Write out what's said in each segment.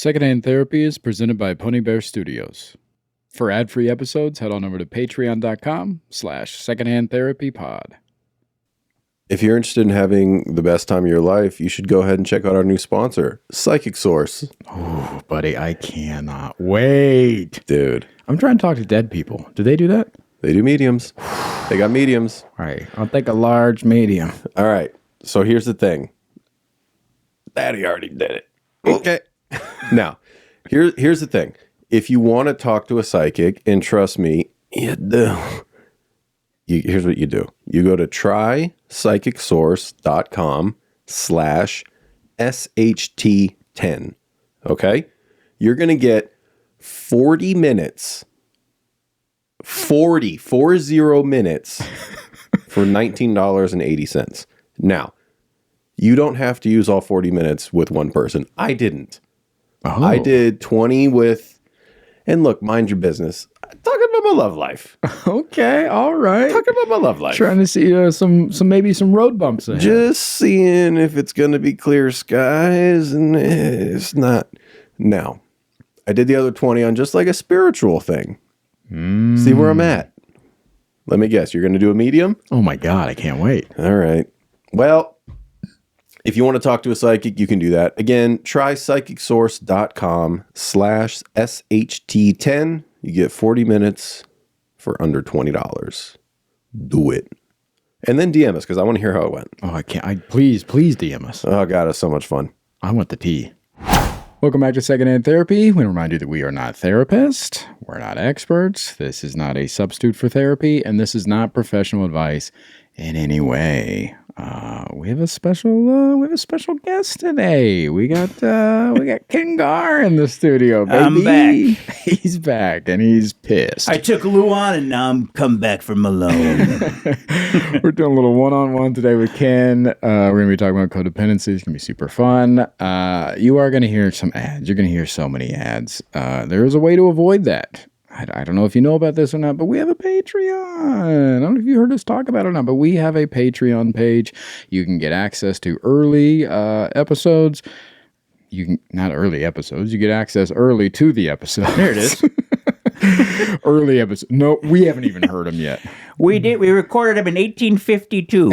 Secondhand Therapy is presented by Pony Bear Studios. For ad-free episodes, head on over to patreon.com/secondhandtherapypod. If you're interested in having the best time of your life, you should go ahead and check out our new sponsor, Psychic Source. Oh, buddy, I cannot wait. Dude. I'm trying to talk to dead people. Do they do that? They do mediums. They got mediums. All right, I'll take a large medium. All right, so here's the thing. Daddy already did it. Okay. Now, here's the thing. If you want to talk to a psychic, and trust me, you do. Here's what you do. You go to trypsychicsource.com/SHT10. Okay? You're going to get 40 minutes. 40 minutes for $19.80. Now, you don't have to use all 40 minutes with one person. I didn't. Oh. I did 20 with, and look, mind your business. Talking about my love life. Okay, all right. Talking about my love life. Trying to see maybe some road bumps ahead. Just seeing if it's going to be clear skies, and it's not. Now, I did the other 20 on just like a spiritual thing. See where I'm at. Let me guess. You're going to do a medium? Oh my God, I can't wait. All right. Well, if you want to talk to a psychic, you can do that. Again, try psychicsource.com/SHT10. You get 40 minutes for under $20. Do it. And then DM us because I want to hear how it went. Oh, I can't. Please DM us. Oh, God, it's so much fun. I want the tea. Welcome back to Secondhand Therapy. We remind you that we are not therapists. We're not experts. This is not a substitute for therapy, and this is not professional advice in any way. We have a special guest today. We got King Gar in the studio, baby. I'm back. He's back and he's pissed. I took Louie on and now I'm come back from Malone. We're doing a little one-on-one today with Ken. We're going to be talking about codependency. It's going to be super fun. You are going to hear some ads. You're going to hear so many ads. There is a way to avoid that. I don't know if you know about this or not, but we have a Patreon. I don't know if you heard us talk about it or not, but we have a Patreon page. You can get access to early episodes. Not early episodes. You get access early to the episode. There it is. Early episode. No, we haven't even heard them yet. We did. We recorded them in 1852.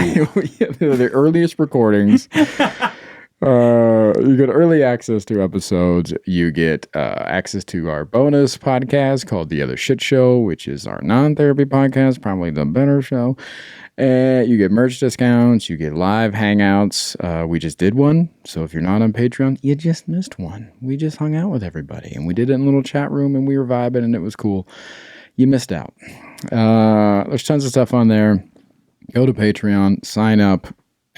They're the earliest recordings. You get early access to episodes. You get access to our bonus podcast called The Other Shit Show, which is our non-therapy podcast, probably the better show. And you get merch discounts. You get live hangouts. We just did one. So if you're not on Patreon, you just missed one. We just hung out with everybody. And we did it in a little chat room, and we were vibing, and it was cool. You missed out. There's tons of stuff on there. Go to Patreon. Sign up.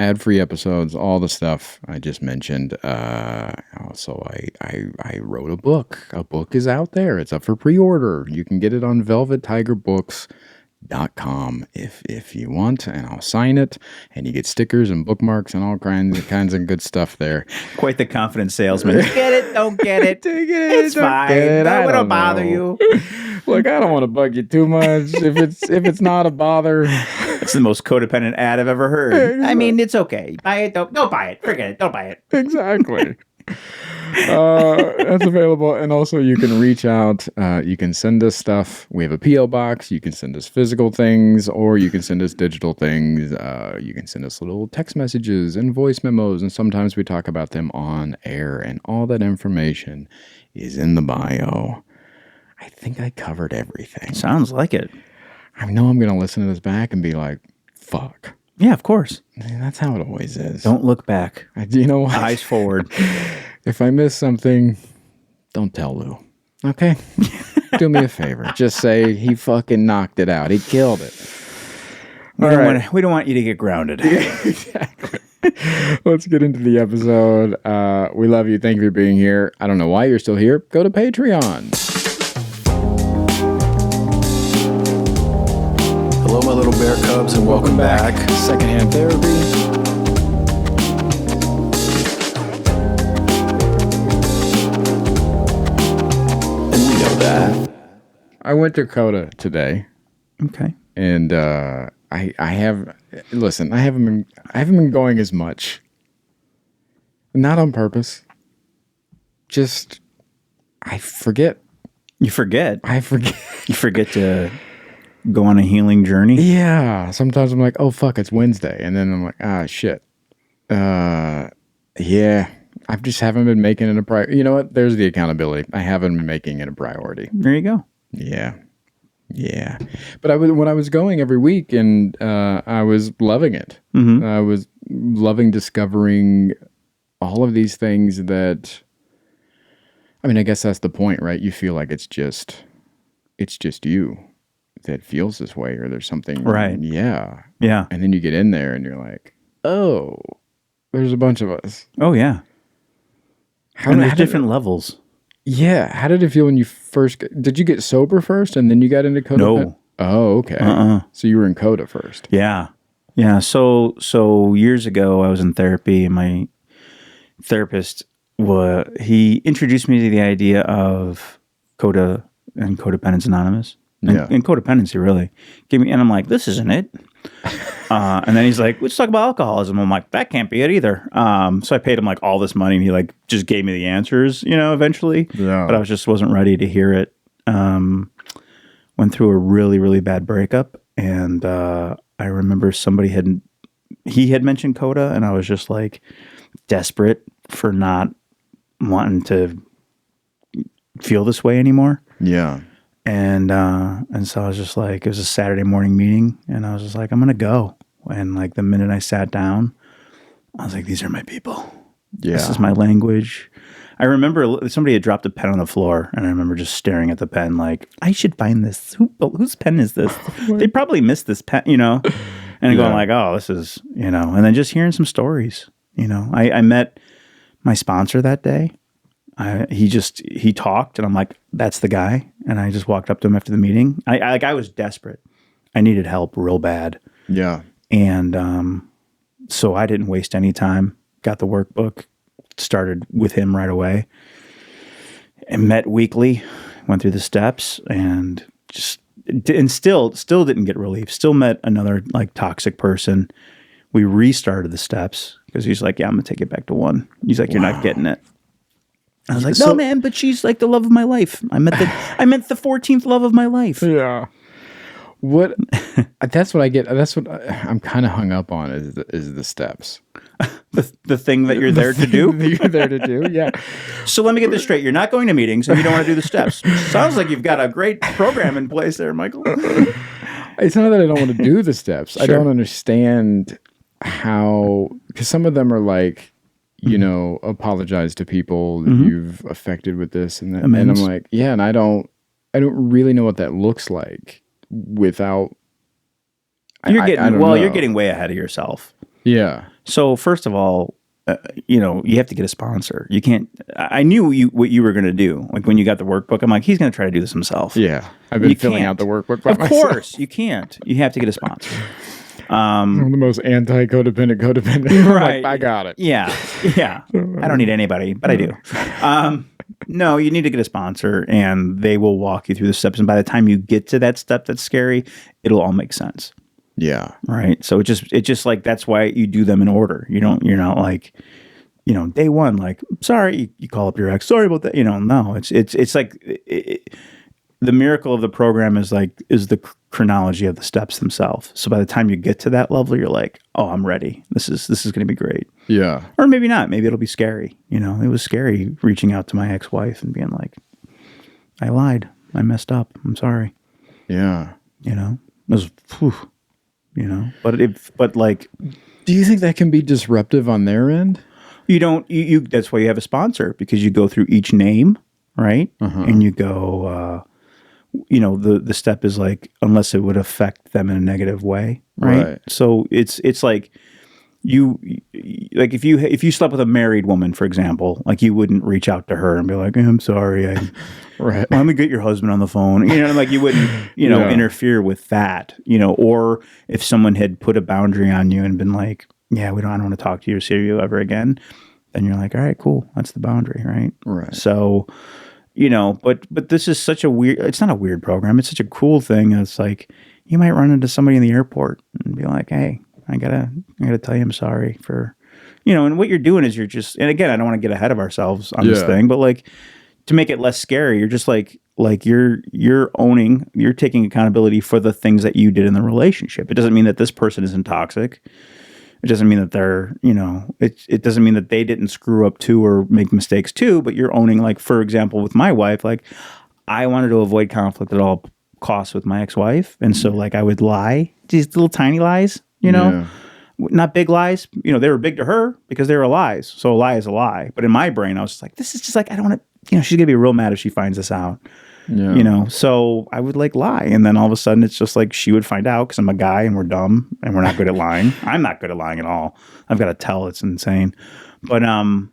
Ad-free episodes, all the stuff I just mentioned. Also, I wrote a book. A book is out there. It's up for pre-order. You can get it on velvettigerbooks.com if you want, and I'll sign it. And you get stickers and bookmarks and all kinds of good stuff there. Quite the confident salesman. Get it? Don't get it. It's fine. It. No, it'll bother you. Look, I don't want to bug you too much. If it's not a bother. It's the most codependent ad I've ever heard. Exactly. I mean, it's okay. Buy it. Don't buy it. Forget it. Don't buy it. Exactly. That's available. And also you can reach out. You can send us stuff. We have a P.O. box. You can send us physical things, or you can send us digital things. You can send us little text messages and voice memos. And sometimes we talk about them on air. And all that information is in the bio. I think I covered everything. Sounds like it. I know I'm going to listen to this back and be like, fuck. Yeah, of course. I mean, that's how it always is. Don't look back. You know what? Eyes forward. If I miss something, don't tell Lou. Okay? Do me a favor. Just say he fucking knocked it out. He killed it. We don't want you to get grounded. Yeah, exactly. Let's get into the episode. We love you. Thank you for being here. I don't know why you're still here. Go to Patreon. Hello, my little bear cubs, and welcome back. Secondhand Therapy. And we know that. I went to Coda today. Okay. And I haven't been going as much. Not on purpose. Just I forget. You forget. I forget. You forget to go on a healing journey. Yeah. Sometimes I'm like, oh, fuck, it's Wednesday. And then I'm like, ah, shit. Yeah. I just haven't been making it a priority. You know what? There's the accountability. I haven't been making it a priority. There you go. Yeah. Yeah. But when I was going every week and I was loving it. Mm-hmm. I was loving discovering all of these things that, I mean, I guess that's the point, right? You feel like it's just you that feels this way, or there's something. Right. Yeah. Yeah. And then you get in there and you're like, oh, there's a bunch of us. Oh, yeah. And there's different levels. Yeah. How did it feel when you first, did you get sober first and then you got into Coda? No. Oh, okay. So you were in Coda first. Yeah. Yeah. So years ago, I was in therapy, and my therapist, he introduced me to the idea of Coda and Codependence Anonymous. And codependency, really. And I'm like, this isn't it. And then he's like, let's talk about alcoholism. I'm like, that can't be it either. So I paid him like all this money, and he like just gave me the answers, eventually. Yeah. But I wasn't ready to hear it. Went through a really, really bad breakup. And I remember he had mentioned Coda, and I was just like desperate for not wanting to feel this way anymore. Yeah. And so I was just like, it was a Saturday morning meeting, and I was just like, I'm going to go. And like the minute I sat down, I was like, these are my people. Yeah. This is my language. I remember somebody had dropped a pen on the floor, and I remember just staring at the pen like, I should find this. Whose pen is this? They probably missed this pen, and going like, oh, this is, and then just hearing some stories, I met my sponsor that day. He talked, and I'm like, that's the guy. And I just walked up to him after the meeting. I was desperate. I needed help real bad. Yeah. And so I didn't waste any time. Got the workbook, started with him right away, and met weekly, went through the steps, and still didn't get relief. Still met another like toxic person. We restarted the steps because he's like, yeah, I'm gonna take it back to 1. He's like, you're not getting it. I was like, no, man, but she's like the love of my life. I meant the 14th love of my life. Yeah. What? That's what I get. That's what I'm kind of hung up on is the steps. The thing that you're there to do? You're there to do, yeah. So let me get this straight. You're not going to meetings, and you don't want to do the steps. Sounds like you've got a great program in place there, Michael. It's not that I don't want to do the steps. Sure. I don't understand how, because some of them are like, apologize to people that you've affected with this and that. And I'm like, yeah, and I don't really know what that looks like without. You're getting way ahead of yourself. Yeah. So first of all, you have to get a sponsor. You can't. I knew what you were going to do. Like when you got the workbook, I'm like, he's going to try to do this himself. Yeah, I've been filling out the workbook by myself. Of course, you can't. You have to get a sponsor. I'm the most anti-codependent. Right. Like, I got it. Yeah. I don't need anybody, but I do. No, you need to get a sponsor, and they will walk you through the steps. And by the time you get to that step that's scary, it'll all make sense. Yeah. Right. So it just like, that's why you do them in order. You're not like, day one, like, sorry, you call up your ex, sorry about that. No, it's like the miracle of the program is the chronology of the steps themselves. So by the time you get to that level, you're like, oh, I'm ready. This is going to be great. Yeah. Or maybe not. Maybe it'll be scary. It was scary reaching out to my ex-wife and being like, I lied. I messed up. I'm sorry. Yeah. It was, but like, do you think that can be disruptive on their end? You don't, that's why you have a sponsor, because you go through each name, right? And you go, the step is like, unless it would affect them in a negative way, right? So it's like if you slept with a married woman, for example, like you wouldn't reach out to her and be like, I'm sorry, let me get your husband on the phone. Like you wouldn't, interfere with that, or if someone had put a boundary on you and been like, yeah, I don't want to talk to you or see you ever again, then you're like, all right, cool, that's the boundary, right? Right. So, but this is such a weird, it's not a weird program. It's such a cool thing. It's like, you might run into somebody in the airport and be like, hey, I gotta tell you I'm sorry for, and what you're doing is you're just, and again, I don't want to get ahead of ourselves on this thing, but like, to make it less scary, you're just like you're taking accountability for the things that you did in the relationship. It doesn't mean that this person isn't toxic. It doesn't mean that they're, it doesn't mean that they didn't screw up too or make mistakes too, but you're owning, like, for example, with my wife, like, I wanted to avoid conflict at all costs with my ex-wife. And so, like, I would lie, these little tiny lies, not big lies. They were big to her because they were lies. So a lie is a lie. But in my brain, I was just like, this is just like, I don't want to, she's going to be real mad if she finds this out. Yeah. So I would like lie. And then all of a sudden it's just like she would find out because I'm a guy and we're dumb and we're not good at lying. I'm not good at lying at all. I've got to tell. It's insane. But I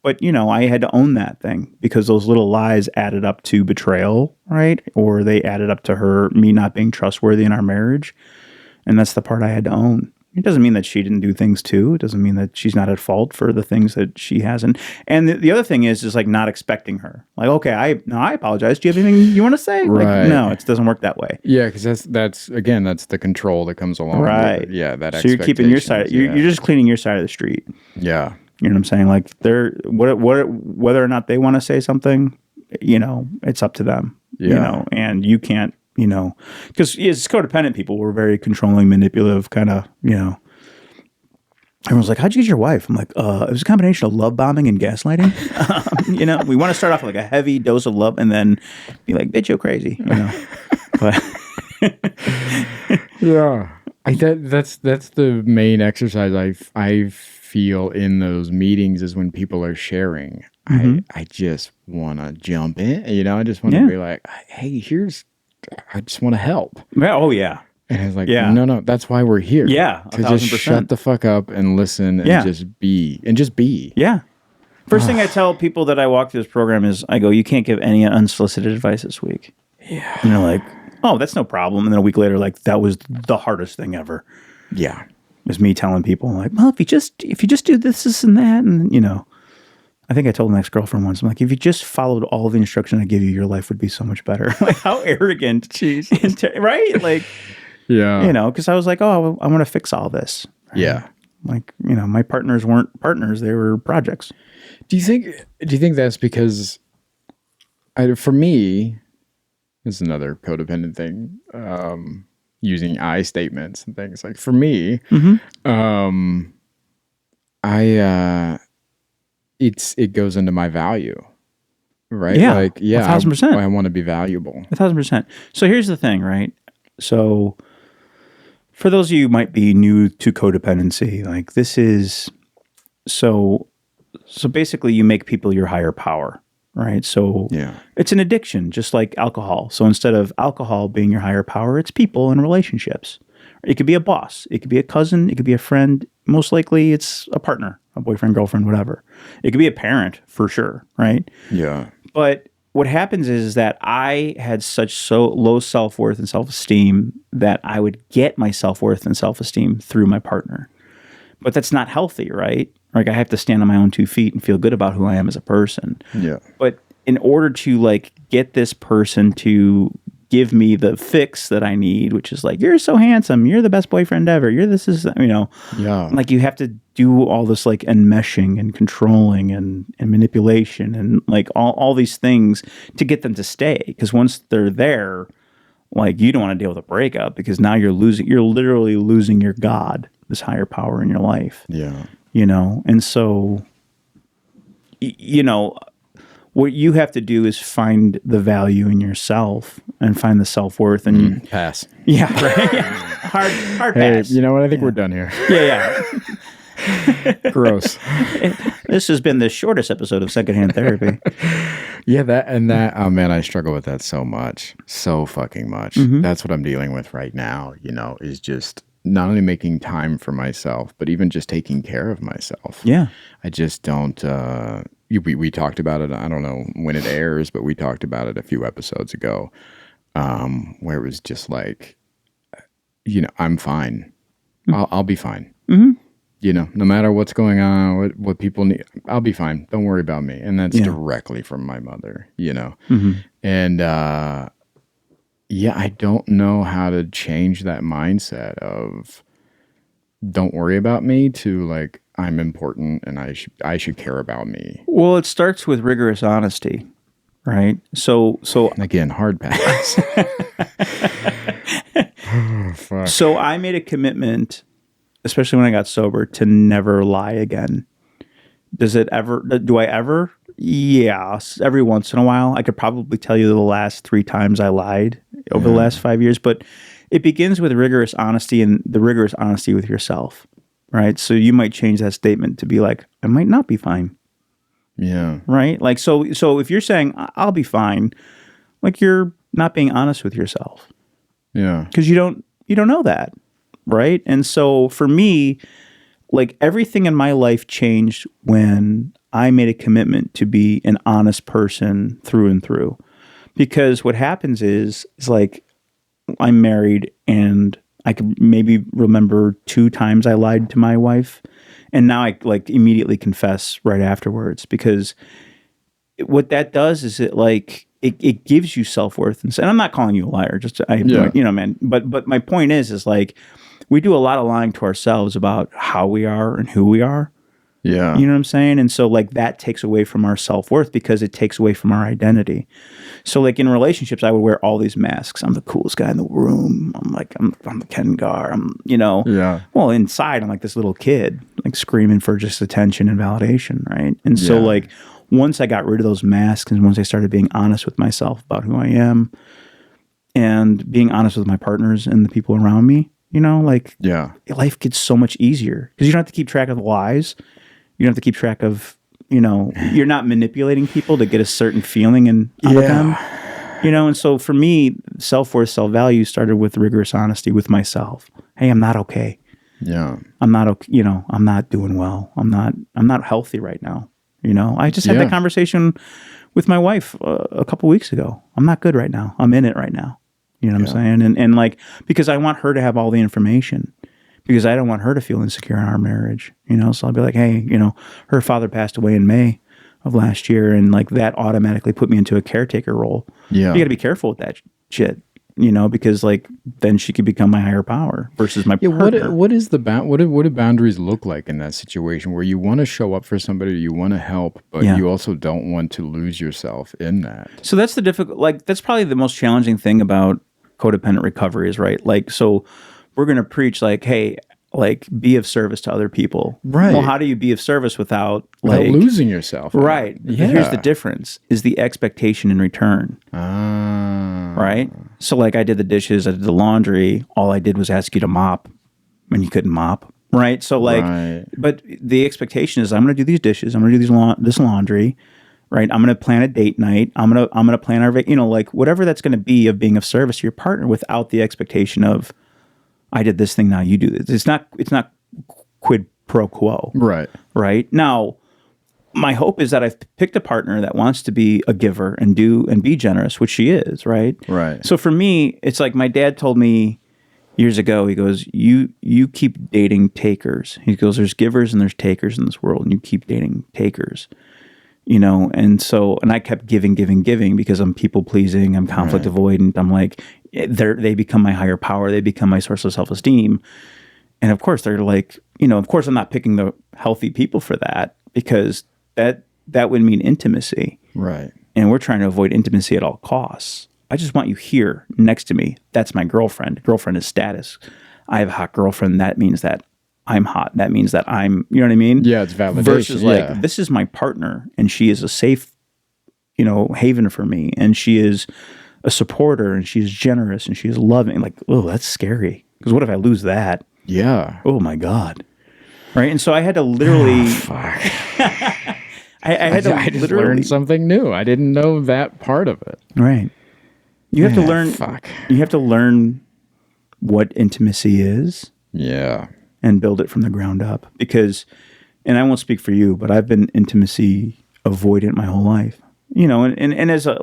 had to own that thing because those little lies added up to betrayal, right? Or they added up to me not being trustworthy in our marriage. And that's the part I had to own. It doesn't mean that she didn't do things too. It doesn't mean that she's not at fault for the things that she hasn't. And the other thing is like not expecting her. Like, okay, I apologize. Do you have anything you want to say? Right. Like, no, it doesn't work that way. Yeah, because that's the control that comes along. Right. With it. Yeah, that. So you're keeping your side. You're just cleaning your side of the street. Yeah. You know what I'm saying? Like whether or not they want to say something, it's up to them. Yeah. And you can't. Because as codependent people, we're very controlling, manipulative, kind of, Everyone's like, how'd you get your wife? I'm like, it was a combination of love bombing and gaslighting. We want to start off with like a heavy dose of love and then be like, bitch, you're crazy, But yeah, that's the main exercise I feel in those meetings is when people are sharing. Mm-hmm. I just want to jump in, I just want to be like, hey, I just want to help. Oh, yeah. And it's like, no, that's why we're here. Yeah, to just shut the fuck up and listen and just be. Yeah. First thing I tell people that I walk through this program is I go, you can't give any unsolicited advice this week. Yeah. And they're like, oh, that's no problem. And then a week later, like, that was the hardest thing ever. Yeah. It was me telling people, like, well, if you just do this and that, and, I think I told an ex-girlfriend once, I'm like, if you just followed all the instruction I give you, your life would be so much better. Like, how arrogant. Jeez. Right? Like, yeah. Because I was like, oh, I want to fix all this. Right? Yeah. Like, my partners weren't partners. They were projects. Do you think that's because, for me, this is another codependent thing, using I statements and things. Like, for me, it goes into my value, right? Yeah, like 1,000%. I want to be valuable. 1,000%. So here's the thing, right? So for those of you who might be new to codependency, like this is so basically you make people your higher power, right? So it's an addiction, just like alcohol. So instead of alcohol being your higher power, it's people and relationships. It could be a boss. It could be a cousin. It could be a friend. Most likely it's a partner, a boyfriend, girlfriend, whatever. It could be a parent for sure, right? Yeah. But what happens is that I had so low self-worth and self-esteem that I would get my self-worth and self-esteem through my partner. But that's not healthy, right? Like I have to stand on my own 2 feet and feel good about who I am as a person. Yeah. But in order to like get this person to give me the fix that I need, which is like, you're so handsome, you're the best boyfriend ever, like you have to do all this like enmeshing and controlling and manipulation and like all these things to get them to stay. Because once they're there, like you don't want to deal with a breakup because now you're literally losing your God, this higher power in your life. Yeah. And so, what you have to do is find the value in yourself and find the self-worth and pass. Yeah, right. hard pass. Hey, you know what? I think we're done here. Yeah. Gross. This has been the shortest episode of Secondhand Therapy. Yeah, that. Oh man, I struggle with that so much, so fucking much. Mm-hmm. That's what I'm dealing with right now. Is just not only making time for myself, but even just taking care of myself. Yeah, I just don't. We talked about it. I don't know when it airs, but we talked about it a few episodes ago, where it was just like, I'm fine. Mm-hmm. I'll be fine. Mm-hmm. No matter what's going on, what people need, I'll be fine. Don't worry about me. And that's directly from my mother. Mm-hmm. And I don't know how to change that mindset of don't worry about me to like, I'm important and I should care about me. Well, it starts with rigorous honesty, right? So Again, hard pass. Oh, fuck. So I made a commitment, especially when I got sober, to never lie again. Do I ever? Yes, every once in a while. I could probably tell you the last 3 times I lied over the last 5 years, but it begins with rigorous honesty, and the rigorous honesty with yourself, right? So you might change that statement to be like, I might not be fine. Yeah. Right? Like, so if you're saying I'll be fine, like you're not being honest with yourself. Yeah. Because you don't know that, right? And so for me, like everything in my life changed when I made a commitment to be an honest person through and through. Because what happens is like I'm married and I could maybe remember 2 times I lied to my wife, and now I like immediately confess right afterwards, because what that does is it gives you self-worth. And I'm not calling you a liar, man. But my point is like, we do a lot of lying to ourselves about how we are and who we are. Yeah. You know what I'm saying? And so like that takes away from our self-worth because it takes away from our identity. So like in relationships, I would wear all these masks. I'm the coolest guy in the room. I'm the Ken Gar. Yeah. Well, inside I'm like this little kid, like screaming for just attention and validation. Right. And so like, once I got rid of those masks and once I started being honest with myself about who I am and being honest with my partners and the people around me, life gets so much easier because you don't have to keep track of the lies. You don't have to keep track of, you're not manipulating people to get a certain feeling out of them. And so for me, self-worth, self-value started with rigorous honesty with myself. Hey, I'm not okay. Yeah. I'm not okay. I'm not doing well. I'm not healthy right now. I just had that conversation with my wife a couple weeks ago. I'm not good right now. I'm in it right now. You know what I'm saying? And like, because I want her to have all the information, because I don't want her to feel insecure in our marriage. So I'll be like, hey, her father passed away in May of last year. And like that automatically put me into a caretaker role. Yeah. You got to be careful with that shit. Because like then she could become my higher power versus my partner. What do boundaries look like in that situation where you want to show up for somebody, you want to help, but you also don't want to lose yourself in that? So that's that's probably the most challenging thing about codependent recovery is, right? Like, so we're going to preach like, hey, like be of service to other people. Right. Well, how do you be of service without losing yourself? Right. Yeah. Here's the difference is the expectation in return. Right. So like I did the dishes, I did the laundry. All I did was ask you to mop and you couldn't mop. Right. So like, but the expectation is I'm going to do these dishes. I'm going to do this laundry. Right. I'm going to plan a date night. I'm going to plan our, like whatever that's going to be of being of service to your partner without the expectation of, I did this thing, now you do this. It's not quid pro quo. Right. Right. Now, my hope is that I've picked a partner that wants to be a giver and be generous, which she is, right? Right. So for me, it's like my dad told me years ago, he goes, you keep dating takers. He goes, there's givers and there's takers in this world, and you keep dating takers. And I kept giving because I'm people pleasing, I'm conflict avoidant. I'm like, they become my higher power. They become my source of self-esteem. And of course they're like, of course I'm not picking the healthy people for that, because that would mean intimacy. Right. And we're trying to avoid intimacy at all costs. I just want you here next to me. That's my girlfriend. Girlfriend is status. I have a hot girlfriend. That means that I'm hot. That means that I'm, you know what I mean? Yeah, it's validation. Versus like, this is my partner and she is a safe, haven for me. And she is a supporter and she's generous and she is loving. Like, oh, that's scary. Because what if I lose that? Yeah. Oh my God. Right. And so I had to literally. Fuck. I just learned something new. I didn't know that part of it. Right. You have to learn. Fuck. You have to learn what intimacy is. Yeah. And build it from the ground up. Because, and I won't speak for you, but I've been intimacy avoidant my whole life. And as a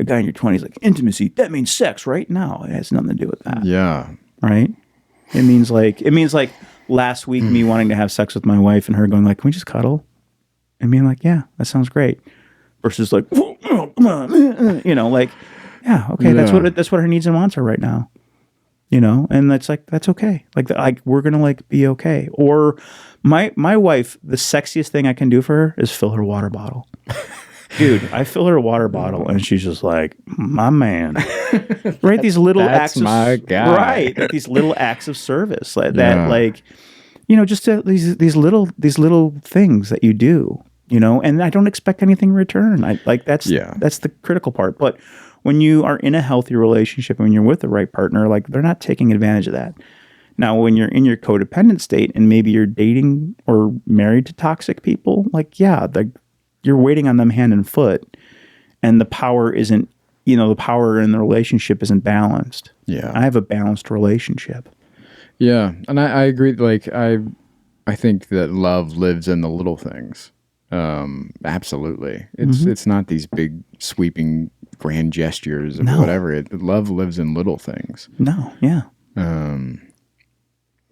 guy in your 20s, like intimacy, that means sex, right? No, it has nothing to do with that. Yeah. Right? It means like last week me wanting to have sex with my wife and her going like, can we just cuddle? And being like, yeah, that sounds great. Versus like, come on, like, yeah, okay, that's what her needs and wants are right now. and that's okay. Like we're going to like be okay. Or my wife, the sexiest thing I can do for her is fill her water bottle. Dude, I fill her water bottle and she's just like, my man. Right? These little acts of my guy. Right. Like these little acts of service that just these little things that you do, and I don't expect anything in return. That's the critical part. But when you are in a healthy relationship and when you're with the right partner, like they're not taking advantage of that. Now, when you're in your codependent state and maybe you're dating or married to toxic people, like, you're waiting on them hand and foot, and the power isn't, the power in the relationship isn't balanced. Yeah. I have a balanced relationship. Yeah. And I agree. Like, I think that love lives in the little things. Absolutely. It's not these big sweeping grand gestures of whatever. Love lives in little things. No. Yeah.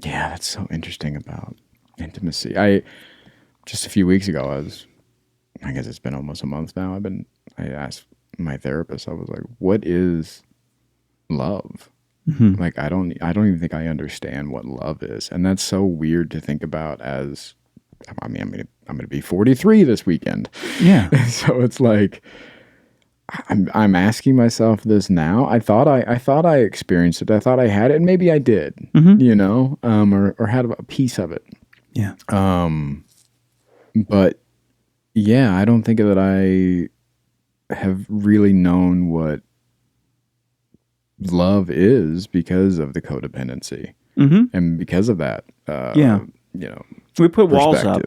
Yeah, that's so interesting about intimacy. Just a few weeks ago, I guess it's been almost a month now. I asked my therapist, I was like, what is love? Mm-hmm. Like, I don't even think I understand what love is. And that's so weird to think about as, I'm going to be 43 this weekend. Yeah. So it's like, I'm asking myself this now. I thought I experienced it. I thought I had it, and maybe I did, or had a piece of it. Yeah. But yeah, I don't think that I have really known what love is because of the codependency, and because of that. We put walls up.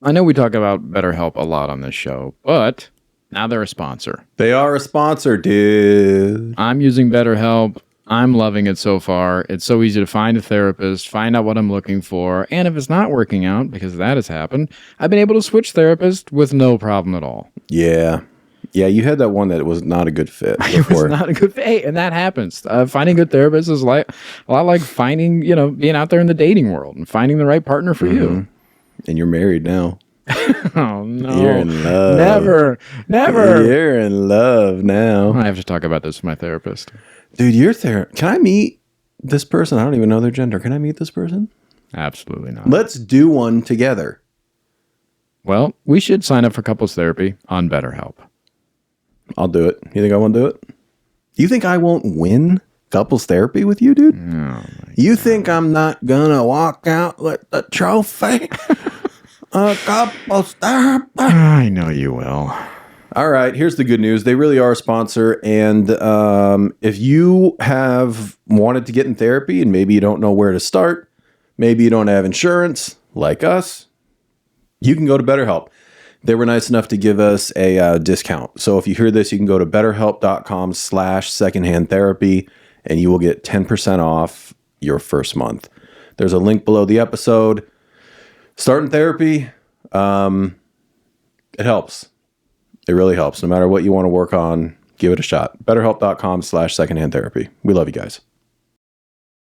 I know we talk about BetterHelp a lot on this show, but now they're a sponsor. They are a sponsor, dude. I'm using BetterHelp. I'm loving it so far. It's so easy to find a therapist, find out what I'm looking for, and if it's not working out, because that has happened, I've been able to switch therapists with no problem at all. Yeah. Yeah, you had that one that was not a good fit before. It was not a good fit, and that happens. Finding good therapists is like a lot like finding, being out there in the dating world and finding the right partner for you. And you're married now. Oh, no. You're in love. Never. You're in love now. I have to talk about this with my therapist. Dude, can I meet this person? I don't even know their gender. Can I meet this person? Absolutely not. Let's do one together. Well, we should sign up for couples therapy on BetterHelp. I'll do it. You think I won't do it? You think I won't win couples therapy with you, dude? You think I'm not gonna walk out with the trophy? Couples therapy. I know you will. All right, here's the good news. They really are a sponsor. And if you have wanted to get in therapy and maybe you don't know where to start, maybe you don't have insurance like us, you can go to BetterHelp. They were nice enough to give us a discount. So if you hear this, you can go to betterhelp.com/secondhand therapy and you will get 10% off your first month. There's a link below the episode. Starting therapy, it helps. It really helps. No matter what you want to work on, give it a shot. BetterHelp.com/secondhand therapy. We love you guys.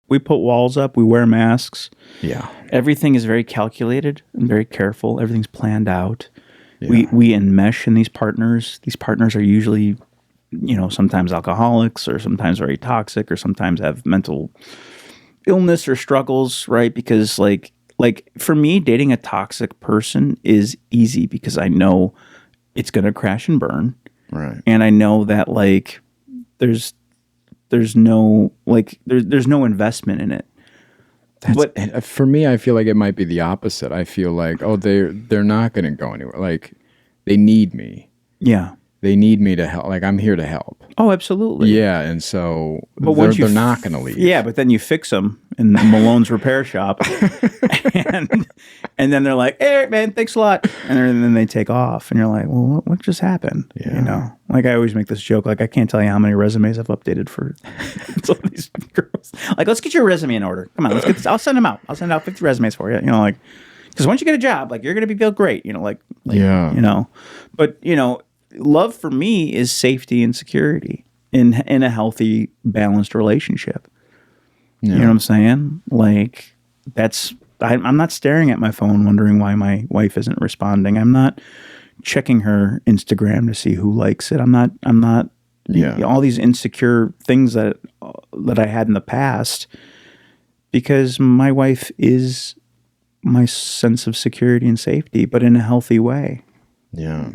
We put walls up. We wear masks. Yeah. Everything is very calculated and very careful. Everything's planned out. Yeah. We enmesh in these partners. These partners are usually, sometimes alcoholics or sometimes very toxic or sometimes have mental illness or struggles, right? Because like for me, dating a toxic person is easy because I know it's going to crash and burn. Right. And I know that there's no investment in it. But for me, I feel like it might be the opposite. I feel like, they're not going to go anywhere. Like, they need me. Yeah. They need me to help. Like, I'm here to help. Oh, absolutely. Yeah, and so they're not going to leave. Yeah, but then you fix them in Malone's repair shop, and then they're like, "Hey, man, thanks a lot," and then they take off, and you're like, "Well, what just happened?" Yeah. Like I always make this joke, like I can't tell you how many resumes I've updated for some of these girls. Like, let's get your resume in order. Come on, let's get this. I'll send them out. I'll send out 50 resumes for you. Like, because once you get a job, like you're gonna feel great. Yeah. But love for me is safety and security in a healthy, balanced relationship. Yeah. You know what I'm saying? Like I'm not staring at my phone wondering why my wife isn't responding. I'm not checking her Instagram to see who likes it. I'm not Yeah. All these insecure things that I had in the past, because my wife is my sense of security and safety, but in a healthy way. Yeah.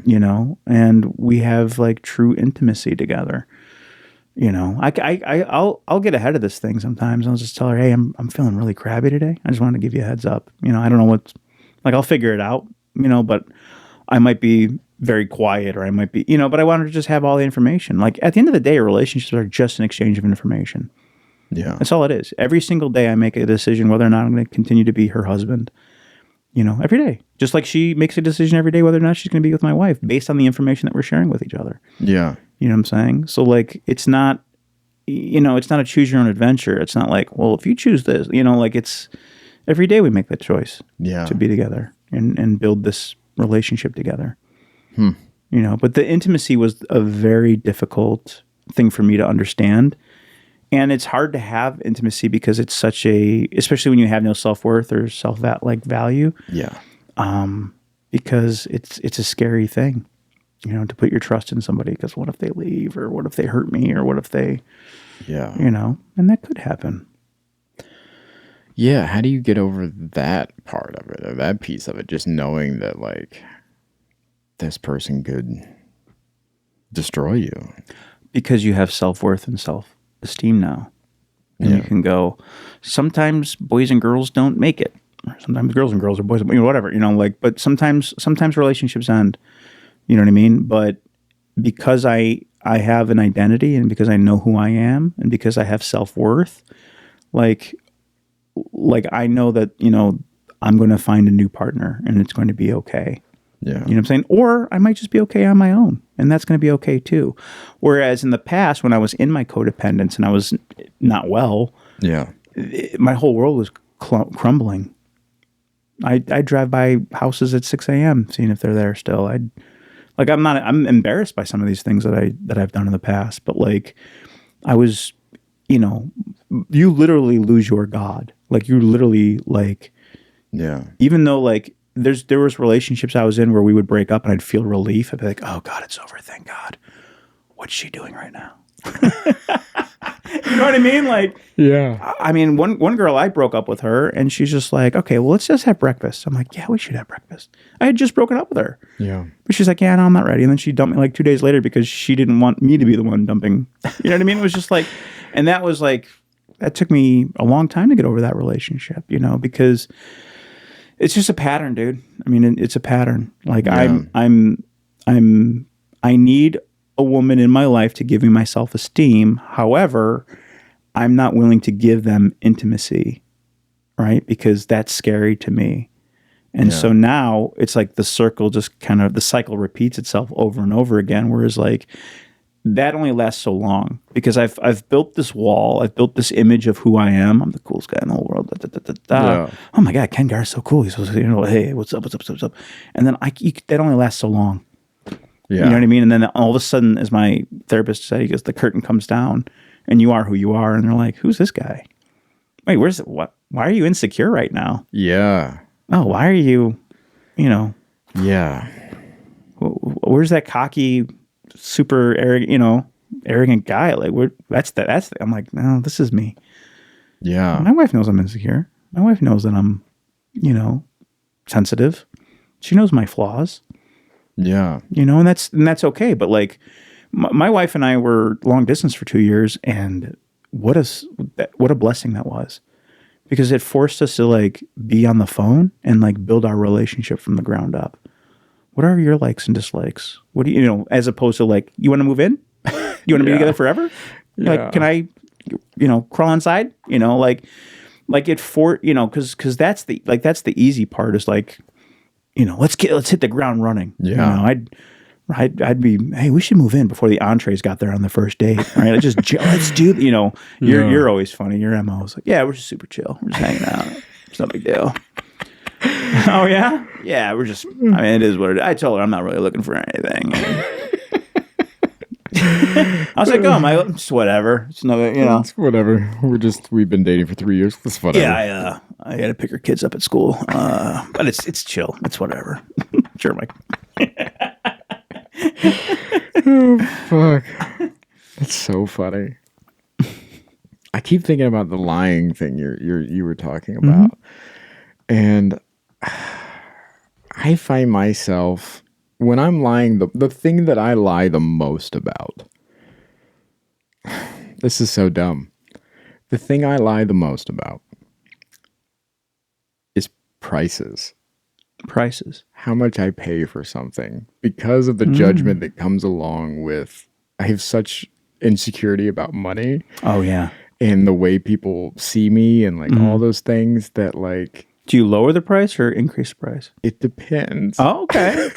And we have like true intimacy together. I'll get ahead of this thing sometimes. I'll just tell her, hey, I'm feeling really crabby today. I just wanted to give you a heads up. I don't know what's like, I'll figure it out, but I might be very quiet, or I might be, but I wanted to just have all the information. Like at the end of the day, relationships are just an exchange of information. Yeah. That's all it is. Every single day I make a decision whether or not I'm going to continue to be her husband, every day. Just like she makes a decision every day whether or not she's going to be with my wife based on the information that we're sharing with each other. Yeah. You know what I'm saying? So like, it's not a choose your own adventure. It's not like, well, if you choose this, like it's every day we make that choice to be together and build this relationship together. But the intimacy was a very difficult thing for me to understand. And it's hard to have intimacy because it's especially when you have no self-worth or value. Yeah. Because it's a scary thing. To put your trust in somebody, because what if they leave, or what if they hurt me, or what if they, and that could happen. Yeah. How do you get over that part of it, or that piece of it? Just knowing that like this person could destroy you. Because you have self-worth and self-esteem now. And you can go, sometimes boys and girls don't make it. Sometimes girls and girls are boys, whatever, but sometimes relationships end. You know what I mean? But because I have an identity, and because I know who I am, and because I have self-worth, like I know that, I'm going to find a new partner and it's going to be okay. Yeah. You know what I'm saying? Or I might just be okay on my own, and that's going to be okay too. Whereas in the past, when I was in my codependence and I was not well, my whole world was crumbling. I'd drive by houses at 6 a.m. seeing if they're there still. I'm embarrassed by some of these things that I've done in the past, but like I was, you literally lose your God. Like you literally like, even though like there was relationships I was in where we would break up and I'd feel relief. I'd be like, oh God, it's over. Thank God. What's she doing right now? You know what I mean? Like, yeah. I mean, one girl, I broke up with her and she's just like, okay, well, let's just have breakfast. I'm like, yeah, we should have breakfast. I had just broken up with her. Yeah. But she's like, yeah, no, I'm not ready. And then she dumped me like 2 days later because she didn't want me to be the one dumping. You know what I mean? It was just like, and that was like, that took me a long time to get over that relationship, because it's just a pattern, dude. I mean, it's a pattern. Like I need a woman in my life to give me my self-esteem. However, I'm not willing to give them intimacy, right? Because that's scary to me. And so now it's like the cycle repeats itself over and over again. Whereas like that only lasts so long because I've built this wall. I've built this image of who I am. I'm the coolest guy in the whole world. Yeah. Oh my God, Ken Gar's so cool. He's supposed to, hey, what's up? And then that only lasts so long. Yeah. You know what I mean? And then all of a sudden, as my therapist said, he goes, the curtain comes down and you are who you are. And they're like, who's this guy? Wait, why are you insecure right now? Yeah. Oh, why are you, Yeah. Where's that cocky, super arrogant guy? Like, I'm like, no, this is me. Yeah. My wife knows I'm insecure. My wife knows that I'm, sensitive. She knows my flaws. Yeah. And that's okay. But like my wife and I were long distance for 2 years, and what a blessing that was, because it forced us to like be on the phone and like build our relationship from the ground up. What are your likes and dislikes? What do you as opposed to like, you want to move in? You want to be together forever? Yeah. Like, can I, crawl inside? Like it because that's the easy part is like, let's hit the ground running. Yeah. I'd be, hey, we should move in before the entrees got there on the first date. Right? Let's do, you're always funny. Your MO is like, yeah, we're just super chill. We're just hanging out. It's no big deal. Oh yeah? Yeah, we're just, it is what it is. I told her I'm not really looking for anything. I was like, it's whatever. It's no, It's whatever. We've been dating for 3 years. It's whatever. Yeah, I had to pick her kids up at school. But it's chill. It's whatever. Sure, Mike. Oh, fuck. That's so funny. I keep thinking about the lying thing you were talking about. And I find myself, when I'm lying, the thing that I lie the most about, this is so dumb. The thing I lie the most about is prices. Prices. How much I pay for something, because of the judgment that comes along with, I have such insecurity about money. Oh yeah. And the way people see me and like all those things that like. Do you lower the price or increase the price? It depends. Oh, okay.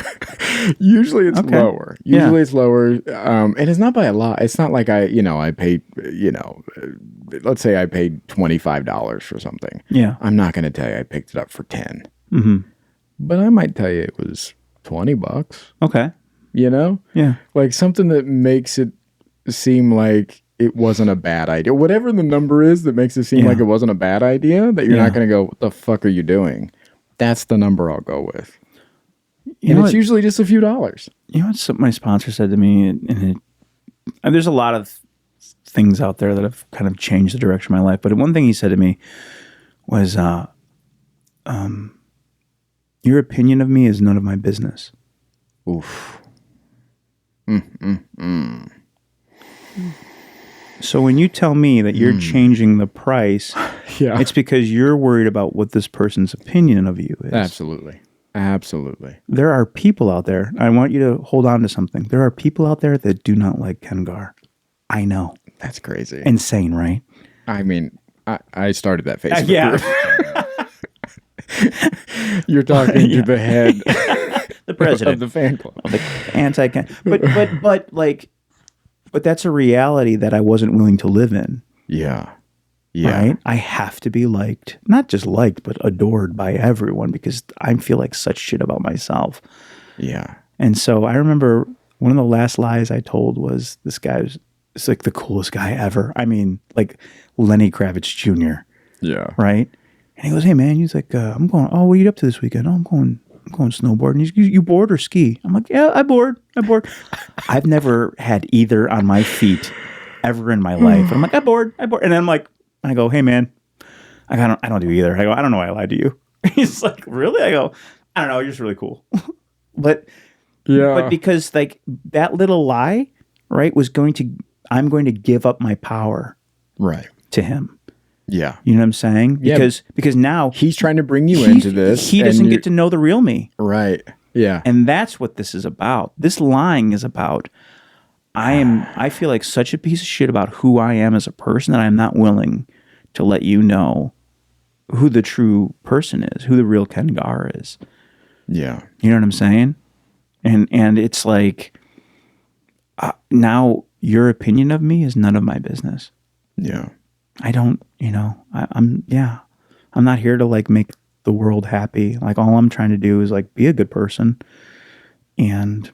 Usually it's lower. Usually it's lower. And it's not by a lot. It's not like I paid, let's say I paid $25 for something. Yeah. I'm not going to tell you I picked it up for 10. Mm-hmm. But I might tell you it was $20. Okay. Yeah. Like something that makes it seem like it wasn't a bad idea. Whatever the number is that makes it seem like it wasn't a bad idea, that you're not going to go, what the fuck are you doing? That's the number I'll go with. And it's usually just a few dollars. You know what my sponsor said to me? And there's a lot of things out there that have kind of changed the direction of my life. But one thing he said to me was, your opinion of me is none of my business. Oof. So when you tell me that you're changing the price, it's because you're worried about what this person's opinion of you is. Absolutely. Absolutely. There are people out there. I want you to hold on to something. There are people out there that do not like Kengar. I know. That's crazy. Insane, right? I mean, I started that Facebook group. You're talking to the head, the president of the fan club, the anti-Ken. But that's a reality that I wasn't willing to live in. Yeah. Right? I have to be liked, not just liked, but adored by everyone because I feel like such shit about myself. Yeah. And so I remember one of the last lies I told was this guy's like the coolest guy ever. I mean, like Lenny Kravitz Jr. Yeah. Right? And he goes, hey man, he's like, I'm going, oh, what are you up to this weekend? Oh, I'm going snowboarding. He's, you board or ski? I'm like, yeah, I board. I've never had either on my feet ever in my life. And I'm like, I board. And then I'm like, I go, hey man, I don't do either. I go, I don't know why I lied to you. He's like, really? I go, I don't know. You're just really cool. But because like that little lie, right, I'm going to give up my power, right, to him. Yeah. You know what I'm saying? Because now he's trying to bring you into this. He doesn't get to know the real me. Right. Yeah. And that's what this is about. This lying is about. I feel like such a piece of shit about who I am as a person that I'm not willing to let you know who the true person is, who the real Kengar is. Yeah. You know what I'm saying? And it's like now your opinion of me is none of my business. Yeah. I don't, I'm not here to like make the world happy. Like all I'm trying to do is like be a good person. And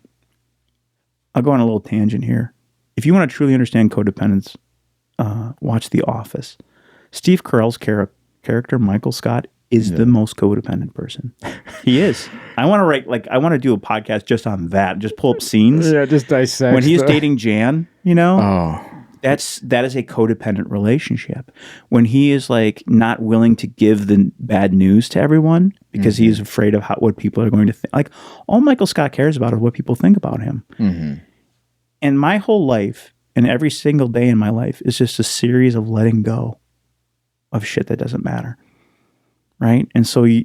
I'll go on a little tangent here. If you want to truly understand codependence, watch The Office. Steve Carell's character, Michael Scott, is the most codependent person. He is. I want to do a podcast just on that. Just pull up scenes. Yeah, just dissect. When he's dating Jan, Oh. That is a codependent relationship. When he is like not willing to give the bad news to everyone because he's afraid of what people are going to think. Like all Michael Scott cares about is what people think about him. Mm-hmm. And my whole life and every single day in my life is just a series of letting go of shit that doesn't matter. Right. And so, I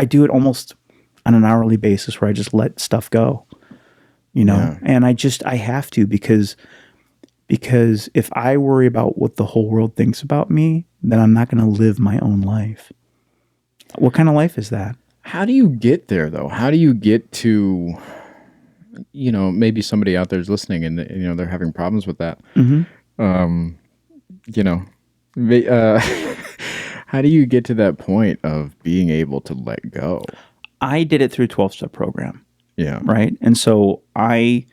do it almost on an hourly basis where I just let stuff go. And I have to because if I worry about what the whole world thinks about me, then I'm not going to live my own life. What kind of life is that? How do you get there though? How do you get to, maybe somebody out there is listening and they're having problems with that. Mm-hmm. How do you get to that point of being able to let go? I did it through a 12-step program. Yeah. Right. And so and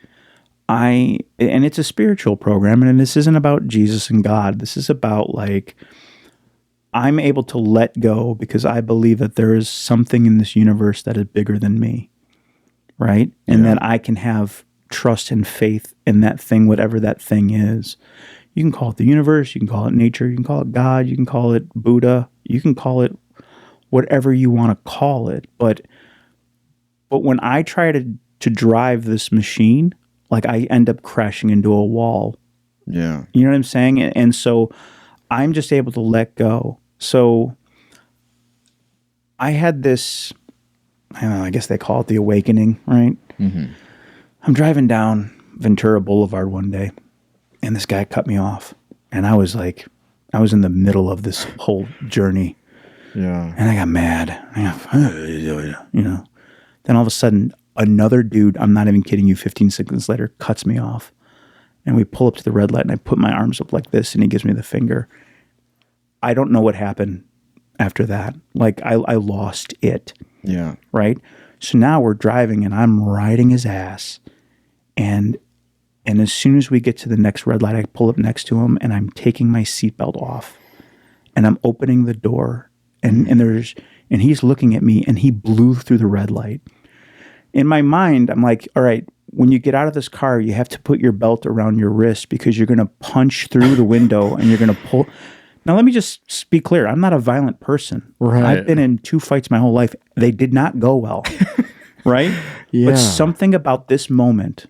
it's a spiritual program, and this isn't about Jesus and God. This is about like, I'm able to let go because I believe that there is something in this universe that is bigger than me. Right. And that I can have trust and faith in that thing, whatever that thing is. You can call it the universe, you can call it nature, you can call it God, you can call it Buddha, you can call it whatever you want to call it. But when I try to drive this machine, like I end up crashing into a wall. Yeah. You know what I'm saying? And so I'm just able to let go. So I had this, I don't know, I guess they call it the awakening, right? Mm-hmm. I'm driving down Ventura Boulevard one day, and this guy cut me off. And I was in the middle of this whole journey. Yeah. And I got mad. You know. Then all of a sudden, another dude, I'm not even kidding you, 15 seconds later, cuts me off. And we pull up to the red light, and I put my arms up like this, and he gives me the finger. I don't know what happened after that. Like, I lost it. Yeah. Right? So now we're driving, and I'm riding his ass. And as soon as we get to the next red light, I pull up next to him, and I'm taking my seatbelt off. And I'm opening the door, and he's looking at me, and he blew through the red light. In my mind, I'm like, all right, when you get out of this car, you have to put your belt around your wrist because you're going to punch through the window and you're going to pull. Now, let me just be clear. I'm not a violent person. Right. I've been in 2 fights my whole life. They did not go well. Right? Yeah. But something about this moment.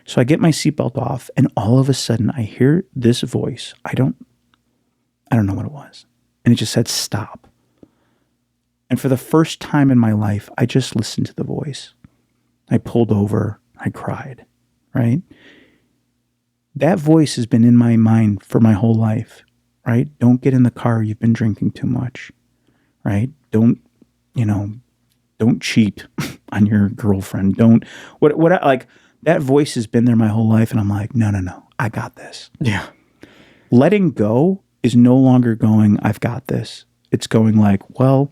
So I get my seatbelt off, and all of a sudden I hear this voice. I don't know what it was. And it just said, stop. And for the first time in my life, I just listened to the voice. I pulled over. I cried, right? That voice has been in my mind for my whole life, right? Don't get in the car. You've been drinking too much, right? Don't cheat on your girlfriend. Like that voice has been there my whole life. And I'm like, no, I got this. Yeah. Letting go is no longer going, I've got this. It's going like, well,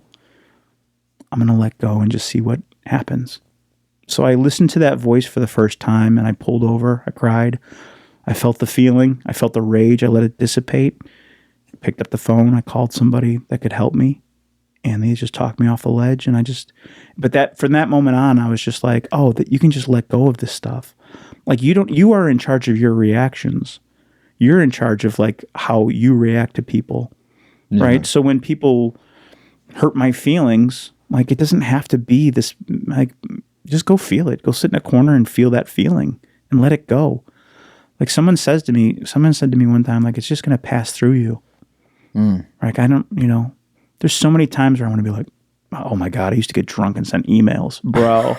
I'm going to let go and just see what happens. So I listened to that voice for the first time, and I pulled over. I cried. I felt the feeling. I felt the rage. I let it dissipate. I picked up the phone. I called somebody that could help me, and they just talked me off the ledge. And from that moment on, I was just like, oh, that you can just let go of this stuff. Like you are in charge of your reactions. You're in charge of like how you react to people, right? So when people hurt my feelings, like it doesn't have to be this, like, just go feel it. Go sit in a corner and feel that feeling and let it go. Like someone said to me one time, like, it's just going to pass through you. Like, there's so many times where I want to be like, oh my God, I used to get drunk and send emails, bro.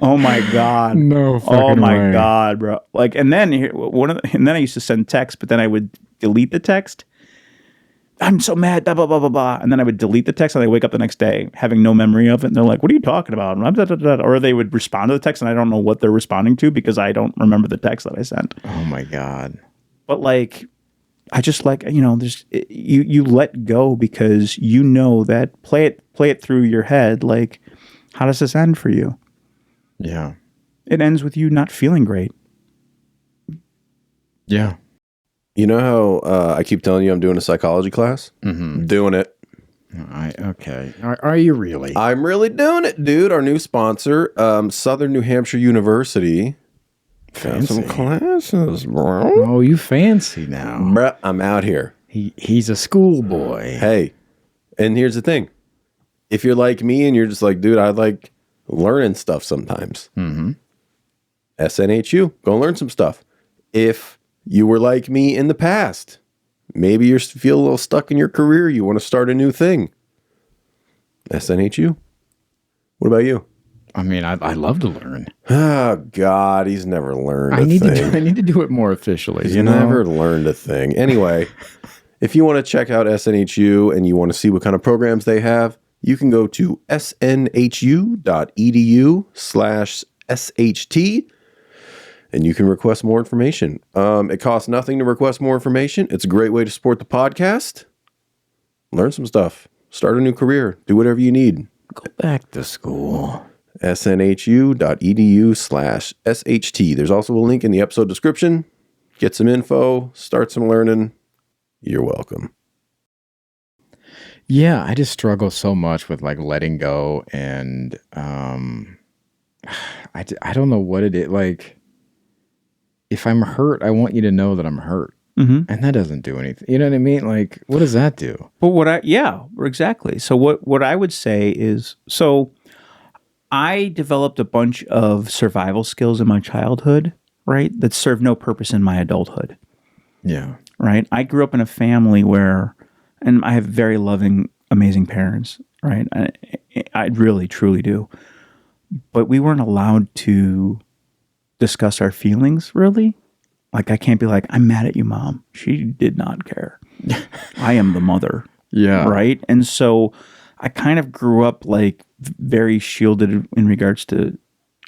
Oh my God. No fucking Oh my way. God, bro. Like, and then I used to send text, but then I would delete the text. I'm so mad, blah, blah, blah, blah, blah. And then I would delete the text, and I wake up the next day having no memory of it. And they're like, what are you talking about? Or they would respond to the text, and I don't know what they're responding to because I don't remember the text that I sent. Oh my God. But like, I just like, you let go because you know that play it through your head. Like, how does this end for you? Yeah. It ends with you not feeling great. Yeah. You know how I keep telling you I'm doing a psychology class? Mm-hmm. Doing it. Okay. Are you really? I'm really doing it, dude. Our new sponsor, Southern New Hampshire University. Got some classes, bro. Oh, you fancy now. Bruh, I'm out here. He's a schoolboy. Hey, and here's the thing. If you're like me and you're just like, dude, I like learning stuff sometimes. Mm-hmm. SNHU, go learn some stuff. If you were like me in the past, maybe you feel a little stuck in your career, you want to start a new thing. SNHU. What about you? I mean, I love to learn. Oh, God, he's never learned a I need thing. to do it more officially. He's never learned a thing. Anyway, if you want to check out SNHU and you want to see what kind of programs they have, you can go to snhu.edu/SHT and you can request more information. It costs nothing to request more information. It's a great way to support the podcast. Learn some stuff. Start a new career. Do whatever you need. Go back to school. snhu.edu/SHT. There's also a link in the episode description. Get some info. Start some learning. You're welcome. Yeah, I just struggle so much with like letting go, and I don't know what it is. Like, if I'm hurt, I want you to know that I'm hurt. And that doesn't do anything. You know what I mean? Like, what does that do? But exactly. So what I would say is, so I developed a bunch of survival skills in my childhood, right, that serve no purpose in my adulthood. Yeah. Right. I grew up in a family where, and I have very loving, amazing parents, right? I really, truly do. But we weren't allowed to discuss our feelings, really. Like, I can't be like, I'm mad at you, Mom. She did not care. I am the mother. Yeah. Right. And so I kind of grew up like very shielded in regards to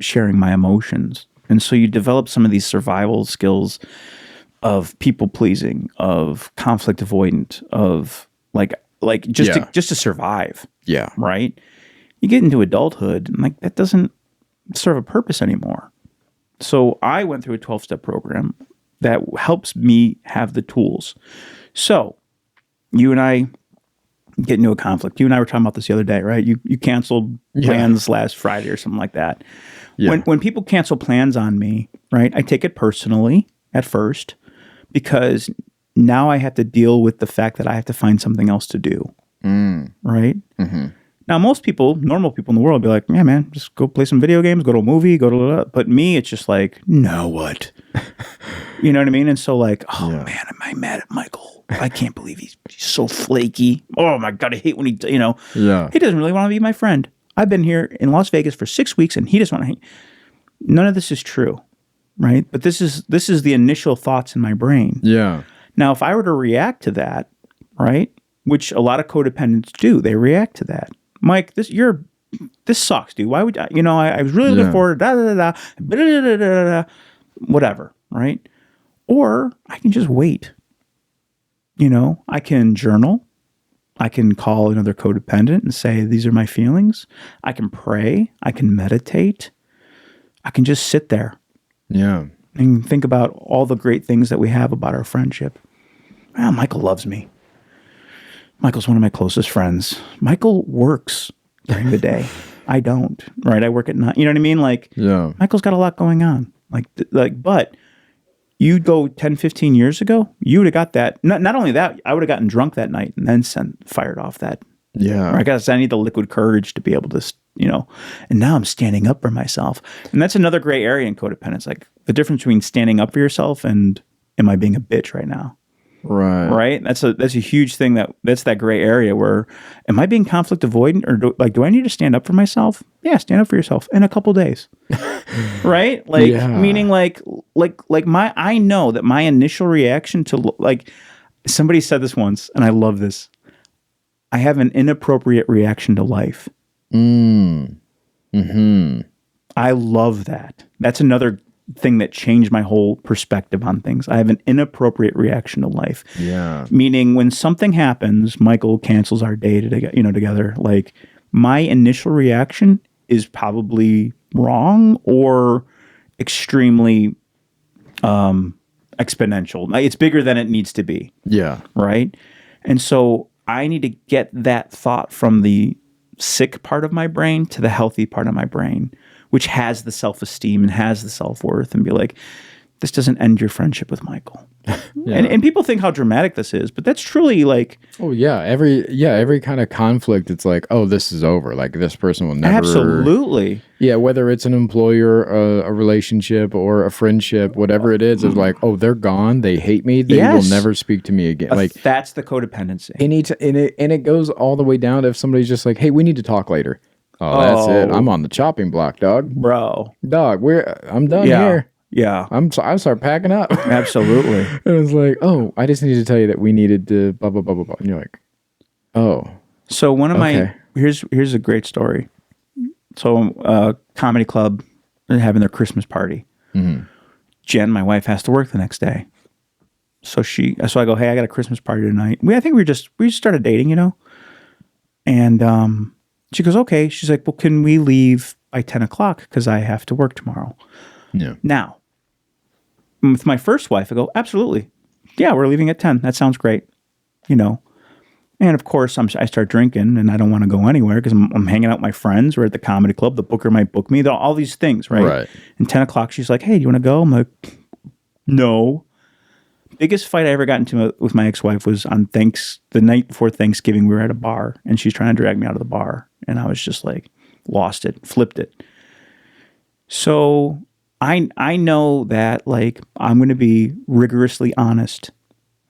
sharing my emotions. And so you develop some of these survival skills of people pleasing, of conflict avoidant, of just to survive. Yeah. Right. You get into adulthood and like that doesn't serve a purpose anymore. So I went through a 12-step program that helps me have the tools. So you and I get into a conflict. You and I were talking about this the other day, right? You canceled plans last Friday or something like that. Yeah. When people cancel plans on me, right, I take it personally at first because now I have to deal with the fact that I have to find something else to do, right? Mm-hmm. Now, most people, normal people in the world, be like, yeah, man, just go play some video games, go to a movie, But me, it's just like, now what? You know what I mean? And so like, man, am I mad at Michael? I can't believe he's so flaky. Oh my God, I hate when he he doesn't really want to be my friend. I've been here in Las Vegas for 6 weeks and he doesn't want to hang. None of this is true, right? But this is the initial thoughts in my brain. Yeah. Now, if I were to react to that, right, which a lot of codependents do, they react to that. Mike, this sucks, dude. Why would I was really looking forward to whatever, right? Or I can just wait. I can journal. I can call another codependent and say, these are my feelings. I can pray. I can meditate. I can just sit there. Yeah. And think about all the great things that we have about our friendship. Well, Michael loves me. Michael's one of my closest friends. Michael works during the day. I don't, right? I work at night. You know what I mean? Like, Michael's got a lot going on. But you'd go 10, 15 years ago, you would have got that. Not only that, I would have gotten drunk that night and then fired off that. Yeah. I need the liquid courage to be able to, and now I'm standing up for myself. And that's another gray area in codependence. Like the difference between standing up for yourself and am I being a bitch right now? Right. That's a huge thing. That's that gray area where am I being conflict avoidant or do I need to stand up for myself? Yeah, stand up for yourself in a couple days. Right? Meaning I know that my initial reaction to somebody said this once and I love this. I have an inappropriate reaction to life. Mm-hmm. I love that. That's another thing that changed my whole perspective on things. I have an inappropriate reaction to life. Yeah. Meaning when something happens, Michael cancels our day together. Like my initial reaction is probably wrong or extremely exponential. It's bigger than it needs to be. Yeah. Right. And so I need to get that thought from the sick part of my brain to the healthy part of my brain, which has the self-esteem and has the self-worth, and be like, this doesn't end your friendship with Michael. And people think how dramatic this is, but that's truly like... Oh, yeah. Every kind of conflict, it's like, oh, this is over. Like, this person will never... Absolutely. Yeah, whether it's an employer, a relationship, or a friendship, whatever it is, it's like, oh, they're gone. They hate me. They will never speak to me again. Like that's the codependency. And it goes all the way down to if somebody's just like, hey, we need to talk later. Oh, that's it. I'm on the chopping block, dog. Bro. Dog, I'm done here. Yeah. I start packing up. Absolutely. And it's like, oh, I just need to tell you that we needed to blah, blah, blah, blah, blah. And you're like, oh. So one of my, here's a great story. So comedy club, they're having their Christmas party. Mm-hmm. Jen, my wife, has to work the next day. So I go, hey, I got a Christmas party tonight. I think we just started dating, And she goes, okay. She's like, well, can we leave by 10 o'clock? Because I have to work tomorrow. Yeah. Now, with my first wife, I go, absolutely. Yeah, we're leaving at 10. That sounds great. And of course, I start drinking and I don't want to go anywhere because I'm hanging out with my friends. We're at the comedy club. The booker might book me. All these things, right? Right. And 10 o'clock, she's like, hey, do you want to go? I'm like, No. Biggest fight I ever got into with my ex-wife was on the night before Thanksgiving. We were at a bar, and she's trying to drag me out of the bar, and I was just like, lost it, flipped it. So I know that like I'm going to be rigorously honest,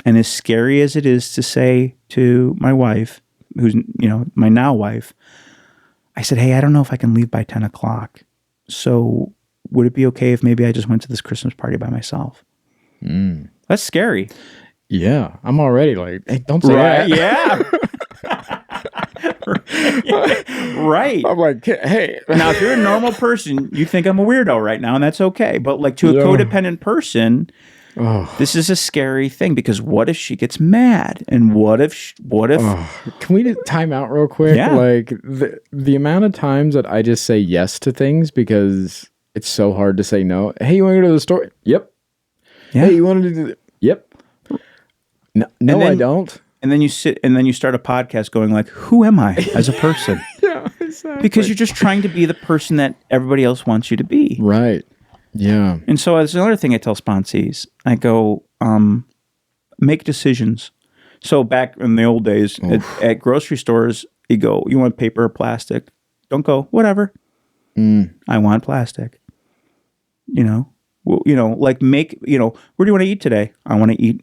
and as scary as it is to say to my wife, who's my now wife, I said, hey, I don't know if I can leave by 10 o'clock. So would it be okay if maybe I just went to this Christmas party by myself? That's scary. Yeah, I'm already like, hey, don't say that. Yeah. Right. I'm like, hey. Now, if you're a normal person, you think I'm a weirdo right now, and that's okay. But like to a codependent person, this is a scary thing, because what if she gets mad? And what if? Can we just time out real quick? Yeah. Like the amount of times that I just say yes to things because it's so hard to say no. Hey, you want to go to the store? Yep. Yeah. Hey, you want to do that? Yep. No, I don't. And then you sit and then you start a podcast going like, who am I as a person? Yeah, exactly. Because you're just trying to be the person that everybody else wants you to be. Right. Yeah. And so there's another thing I tell sponsees. I go, make decisions. So back in the old days at grocery stores, you go, you want paper or plastic? Don't go, whatever. I want plastic. Like where do you want to eat today? I want to eat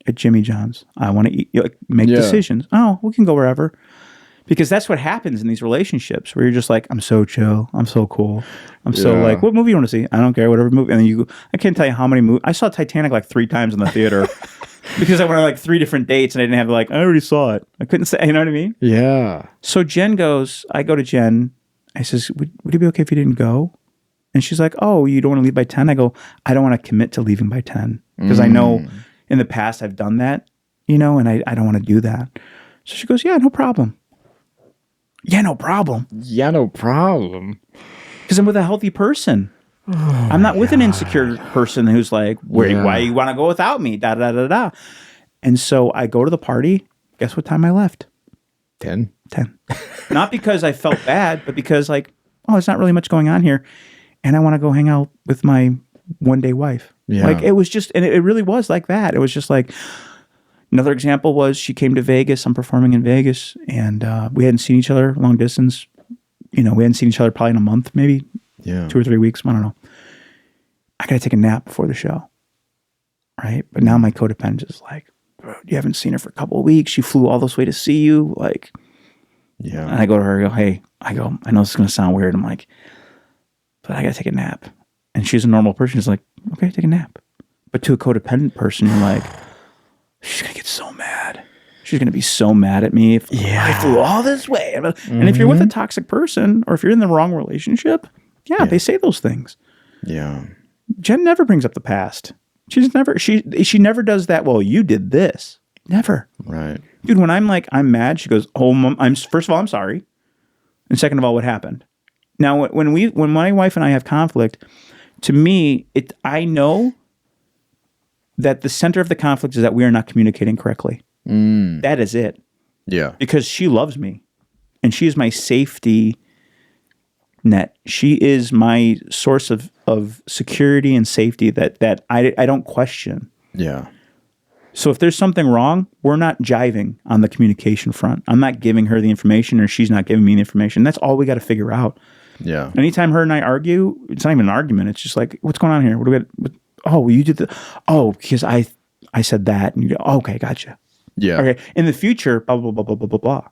at Jimmy John's. I want to eat, make decisions. Oh, we can go wherever. Because that's what happens in these relationships where you're just like, I'm so chill. I'm so cool. I'm so like, what movie you want to see? I don't care, whatever movie. And then I can't tell you how many movies. I saw Titanic like 3 times in the theater because I went on like 3 different dates and I didn't have I already saw it. I couldn't say, you know what I mean? Yeah. So I go to Jen. I says, would it be okay if you didn't go? And she's like, oh, you don't want to leave by 10? I go, I don't want to commit to leaving by 10 because I know in the past I've done that, and I don't want to do that. So she goes, yeah, no problem. Yeah, no problem. Yeah, no problem. Because I'm with a healthy person. I'm not with an insecure person who's like, why you want to go without me? Da, da, da, da. And so I go to the party. Guess what time I left? 10. Not because I felt bad, but because like, there's not really much going on here. And I want to go hang out with my one-day wife. Yeah. Like it was just, and it really was like that. It was just like, another example was she came to Vegas. I'm performing in Vegas, and we hadn't seen each other long distance. We hadn't seen each other probably in a month, maybe 2 or 3 weeks. I don't know. I got to take a nap before the show. Right. But now my codependent is like, bro, you haven't seen her for a couple of weeks. She flew all this way to see you. Like, yeah. And I go to her, I know this is going to sound weird. I'm like, but I got to take a nap. And she's a normal person. She's like, okay, take a nap. But to a codependent person, you're like, she's going to get so mad. She's going to be so mad at me if I flew all this way. And if you're with a toxic person or if you're in the wrong relationship, they say those things. Yeah. Jen never brings up the past. She never does that. Well, you did this. Never. Right. Dude, when I'm mad, she goes, first of all, I'm sorry. And second of all, what happened? Now, when my wife and I have conflict, to me, I know that the center of the conflict is that we are not communicating correctly. That is it. Yeah. Because she loves me, and she is my safety net. She is my source of security and safety that I don't question. Yeah. So if there's something wrong, we're not jiving on the communication front. I'm not giving her the information, or she's not giving me the information. That's all we got to figure out. Yeah. Anytime her and I argue, it's not even an argument. It's just like, what's going on here? What do we got? Oh, you did because I said that. And you go, okay, gotcha. Yeah. Okay. In the future, blah, blah, blah, blah, blah, blah, blah.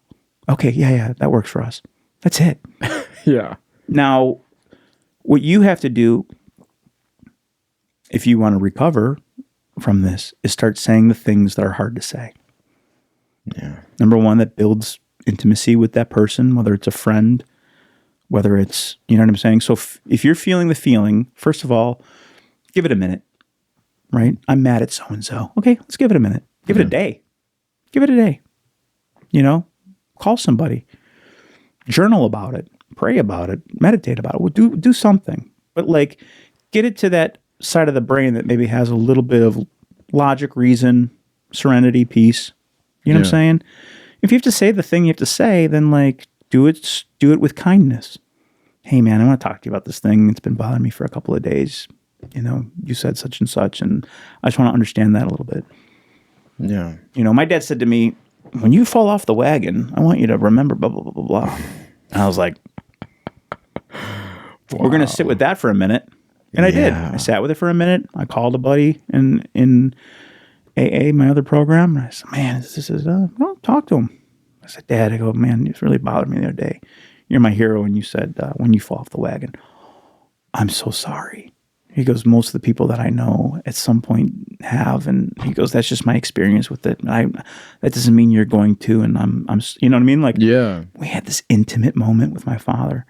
Okay. Yeah. That works for us. That's it. Yeah. Now, what you have to do if you want to recover from this is start saying the things that are hard to say. Yeah. Number one, that builds intimacy with that person, whether it's a friend, whether it's, you know what I'm saying? So if you're feeling the feeling, first of all, give it a minute, right? I'm mad at so-and-so. Okay, let's give it a minute. Give it a day. Give it a day. Call somebody. Journal about it. Pray about it. Meditate about it. Well, do something. But get it to that side of the brain that maybe has a little bit of logic, reason, serenity, peace. You know what I'm saying? If you have to say the thing you have to say, then do it with kindness. Hey man, I want to talk to you about this thing. It's been bothering me for a couple of days. you said such and such, and I just want to understand that a little bit. Yeah. My dad said to me, when you fall off the wagon, I want you to remember blah, blah, blah, blah, blah. And I was like, we're going to sit with that for a minute. And I did. I sat with it for a minute. I called a buddy in AA, my other program. And I said, man, this is, well, talk to him. I said, Dad, I go, man, it's really bothered me the other day. You're my hero. And you said, when you fall off the wagon, I'm so sorry. He goes, most of the people that I know at some point have. And he goes, that's just my experience with it. That doesn't mean you're going to. And I'm, you know what I mean? Like, yeah. We had this intimate moment with my father.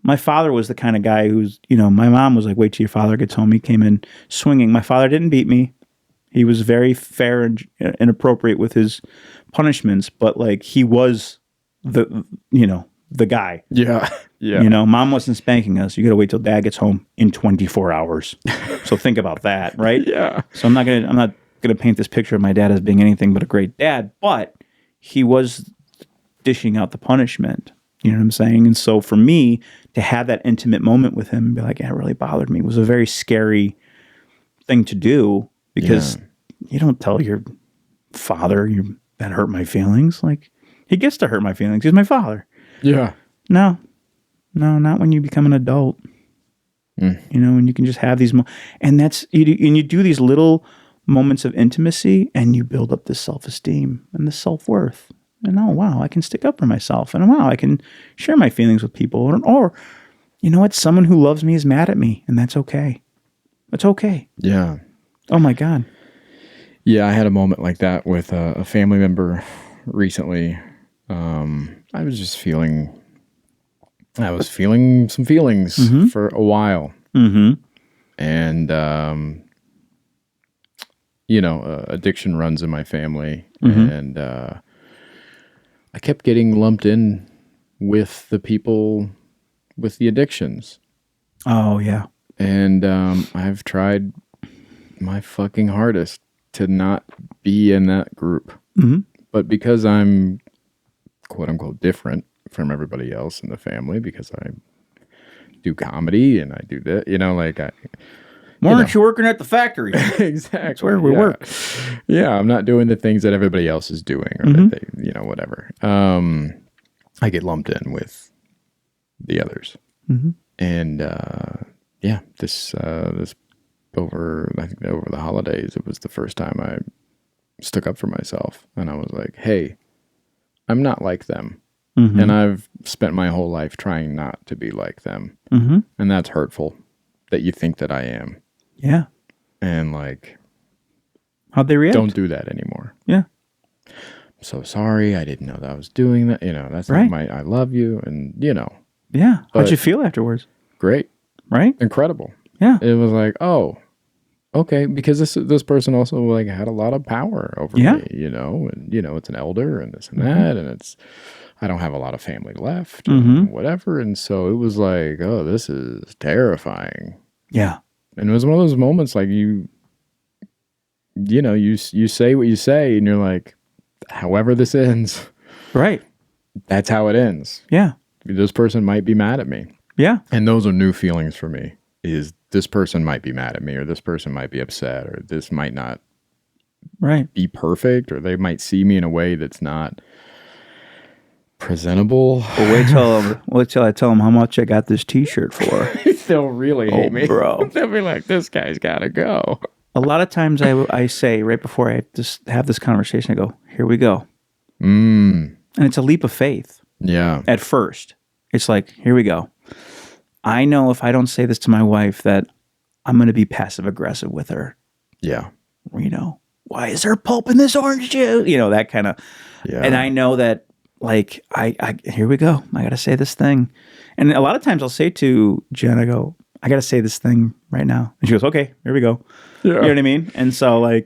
My father was the kind of guy who's, my mom was like, wait till your father gets home. He came in swinging. My father didn't beat me. He was very fair and appropriate with his punishments, but like he was the guy. Yeah. Yeah. Mom wasn't spanking us. You got to wait till dad gets home in 24 hours. So think about that, right? Yeah. So I'm not going to paint this picture of my dad as being anything but a great dad, but he was dishing out the punishment. You know what I'm saying? And so for me to have that intimate moment with him and be like, yeah, it really bothered me was a very scary thing to do because you don't tell your father that hurt my feelings. Like he gets to hurt my feelings. He's my father. Yeah. No, not when you become an adult. And you can just have these and that's you do these little moments of intimacy and you build up this self-esteem and this self-worth. And oh wow, I can stick up for myself. And wow, I can share my feelings with people. Or you know what? Someone who loves me is mad at me, and that's okay. It's okay. Yeah. Oh my God. Yeah, I had a moment like that with a family member recently. I was feeling some feelings for a while. Mm-hmm. And, addiction runs in my family. And I kept getting lumped in with the people with the addictions. Oh, yeah. And I've tried my fucking hardest to not be in that group. Mm-hmm. But because I'm quote unquote different from everybody else in the family, because I do comedy and I do that, Why aren't you working at the factory? Exactly. That's where we work. Yeah, I'm not doing the things that everybody else is doing or that they, whatever. I get lumped in with the others. Mm-hmm. And this over the holidays, it was the first time I stuck up for myself. And I was like, hey, I'm not like them. Mm-hmm. And I've spent my whole life trying not to be like them. Mm-hmm. And that's hurtful that you think that I am. Yeah. And like, how'd they react? Don't do that anymore. Yeah. I'm so sorry. I didn't know that I was doing that. That's right. Not I love you. And, Yeah. How'd you feel afterwards? Great. Right? Incredible. Yeah. It was like, oh, okay. Because this person also like had a lot of power over me, and, it's an elder and this and that. And I don't have a lot of family left and whatever. And so it was like, oh, this is terrifying. Yeah. And it was one of those moments like you say what you say and you're like, however this ends. Right. That's how it ends. Yeah. This person might be mad at me. Yeah. And those are new feelings for me, is this person might be mad at me or this person might be upset or this might not be perfect or they might see me in a way that's not presentable. Well, wait till I tell them how much I got this T-shirt for. They'll really hate me, bro. They'll be like, "This guy's got to go." A lot of times, I say right before I just have this conversation, I go, "Here we go," and it's a leap of faith. Yeah. At first, it's like, "Here we go." I know if I don't say this to my wife, that I'm going to be passive aggressive with her. Yeah. Why is there pulp in this orange juice? That kind of. Yeah. And I know that. Like, I here we go. I got to say this thing. And a lot of times I'll say to Jen, I go, I got to say this thing right now. And she goes, okay, here we go. Yeah. You know what I mean? And so I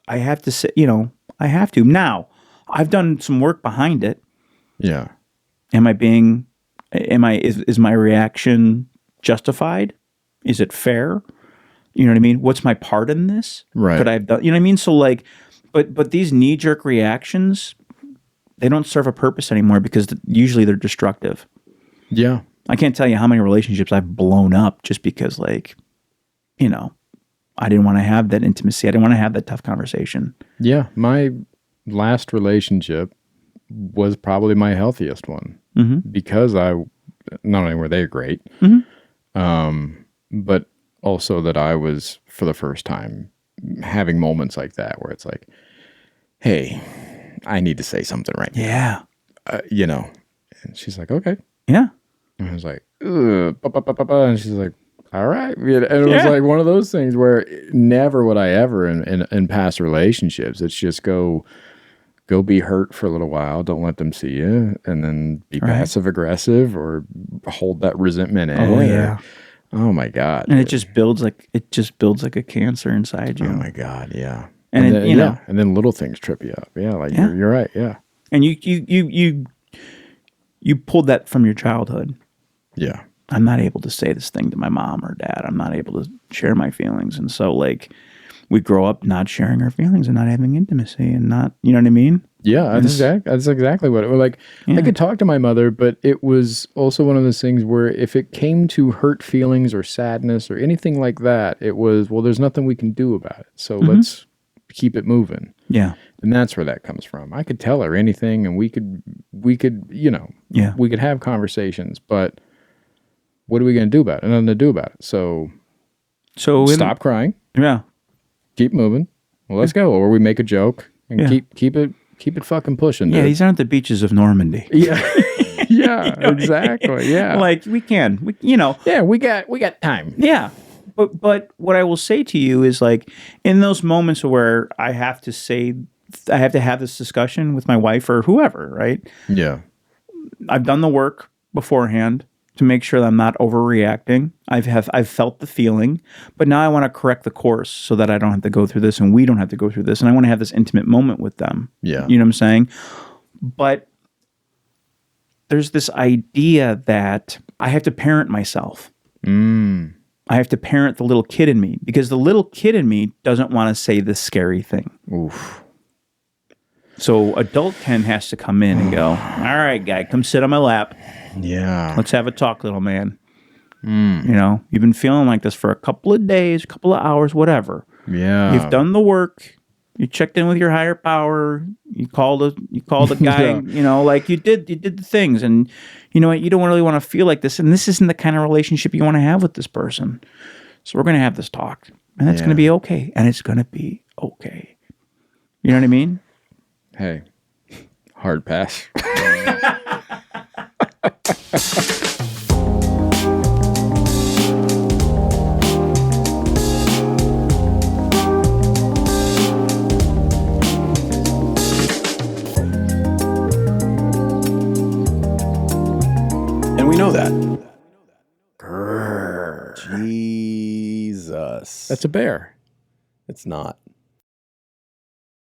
have to say, I have to. Now, I've done some work behind it. Yeah. Is my reaction justified? Is it fair? You know what I mean? What's my part in this? Right. Could I have done, you know what I mean? So but these knee-jerk reactions, they don't serve a purpose anymore because usually they're destructive. Yeah. I can't tell you how many relationships I've blown up just because, like, you know, I didn't want to have that intimacy. I didn't want to have that tough conversation. Yeah. My last relationship was probably my healthiest one because not only were they great, but also that I was, for the first time, having moments like that where it's like, hey, I need to say something right now. Yeah. You know, and she's like, okay. Yeah. And I was like, ugh, and she's like, all right. And it was like one of those things where never would I ever in past relationships, it's just go be hurt for a little while. Don't let them see you. And then be passive aggressive or hold that resentment in. Oh, yeah. Oh my God. And it just builds like a cancer inside you. Oh my God. Yeah. And then, you know, and then little things trip you up. Yeah. Like you're right. Yeah. And you pulled that from your childhood. Yeah. I'm not able to say this thing to my mom or dad. I'm not able to share my feelings. And so, like, we grow up not sharing our feelings and not having intimacy and not, you know what I mean? Yeah, that's exactly what it was like. I could talk to my mother, but it was also one of those things where if it came to hurt feelings or sadness or anything like that, it was, well, there's nothing we can do about it. So let's keep it moving. Yeah. And that's where that comes from. I could tell her anything and we could, you know, we could have conversations, but what are we going to do about it? Nothing to do about it. So stop crying. Yeah. Keep moving. Well, let's go. Or we make a joke and keep it fucking pushing. Yeah, dude. these aren't the beaches of Normandy. Yeah. Yeah, exactly. Yeah. Like you know. Yeah, we got time. Yeah. But what I will say to you is, like, in those moments where I have to have this discussion with my wife or whoever, right? Yeah. I've done the work beforehand to make sure that I'm not overreacting. I've felt the feeling, but now I want to correct the course so that I don't have to go through this and we don't have to go through this. And I want to have this intimate moment with them. Yeah. You know what I'm saying? But there's this idea that I have to parent myself. I have to parent the little kid in me because the little kid in me doesn't want to say this scary thing. Oof. So adult Ken has to come in and go, all right, guy, come sit on my lap. Yeah. Let's have a talk, little man. You know, you've been feeling like this for a couple of days, a couple of hours, whatever. Yeah. You've done the work. You checked in with your higher power. You called a guy, you know, like you did the things. And you know what? You don't really want to feel like this. And this isn't the kind of relationship you want to have with this person. So we're going to have this talk. And it's going to be okay. And it's going to be okay. You know what I mean? Hey, hard pass. And we know that. Grrr. Jesus. That's a bear. It's not.